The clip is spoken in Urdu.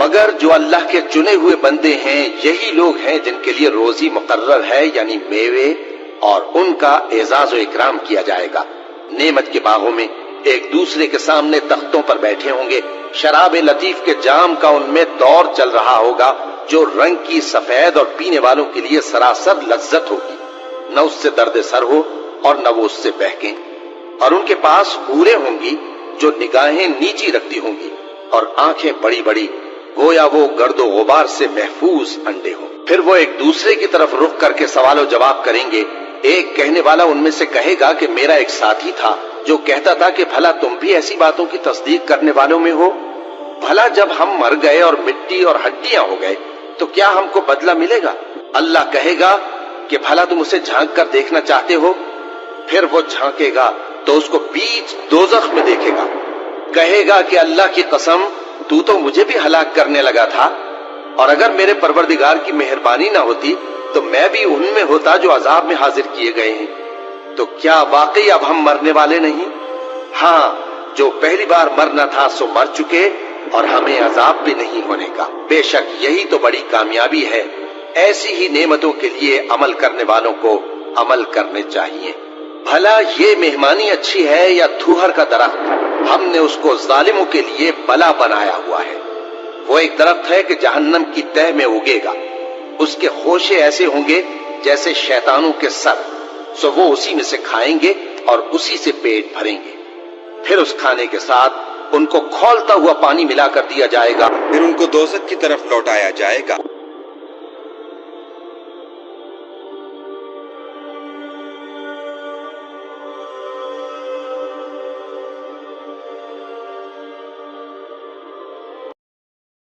مگر جو اللہ کے چنے ہوئے بندے ہیں یہی لوگ ہیں جن کے لیے روزی مقرر ہے، یعنی میوے، اور ان کا اعزاز و اکرام کیا جائے گا۔ نعمت کے باغوں میں ایک دوسرے کے سامنے تختوں پر بیٹھے ہوں گے، شراب لطیف کے جام کا ان میں دور چل رہا ہوگا جو رنگ کی سفید اور پینے والوں کے لیے سراسر لذت ہوگی، نہ اس سے درد سر ہو اور نہ وہ اس سے بہکیں۔ اور ان کے پاس حوریں ہوں گی جو نگاہیں نیچی رکھتی ہوں گی اور آنکھیں بڑی بڑی، گویا وہ گرد و غبار سے محفوظ انڈے ہوں۔ پھر وہ ایک دوسرے کی طرف رخ کر کے سوال و جواب کریں گے۔ ایک کہنے والا ان میں سے کہے گا کہ میرا ایک ساتھی تھا جو کہتا تھا کہ بھلا تم بھی ایسی باتوں کی تصدیق کرنے والوں میں ہو؟ بھلا جب ہم مر گئے اور مٹی اور ہڈیاں ہو گئے تو کیا ہم کو بدلہ ملے گا؟ اللہ کہے گا کہ بھلا تم اسے جھانک کر دیکھنا چاہتے ہو؟ پھر وہ جھانکے گا تو اس کو بیچ دوزخ میں دیکھے گا، کہے گا کہ اللہ کی قسم تو مجھے بھی ہلاک کرنے لگا تھا، اور اگر میرے پروردگار کی مہربانی نہ ہوتی تو میں بھی ان میں ہوتا جو عذاب میں حاضر کیے گئے ہیں۔ تو کیا واقعی اب ہم مرنے والے نہیں؟ ہاں، جو پہلی بار مرنا تھا سو مر چکے، اور ہمیں عذاب بھی نہیں ہونے کا۔ بے شک یہی تو بڑی کامیابی ہے۔ ایسی ہی نعمتوں کے لیے عمل کرنے والوں کو عمل کرنے چاہیے۔ بھلا یہ مہمانی اچھی ہے یا تھوہر کا درخت؟ ہم نے اس کو ظالموں کے لیے بلا بنایا ہوا ہے۔ وہ ایک درخت ہے کہ جہنم کی تہ میں اگے گا، اس کے خوشے ایسے ہوں گے جیسے شیطانوں کے سر، سو وہ اسی میں سے کھائیں گے اور اسی سے پیٹ بھریں گے۔ پھر اس کھانے کے ساتھ ان کو کھولتا ہوا پانی ملا کر دیا جائے گا، پھر ان کو دوزخ کی طرف لوٹایا جائے گا۔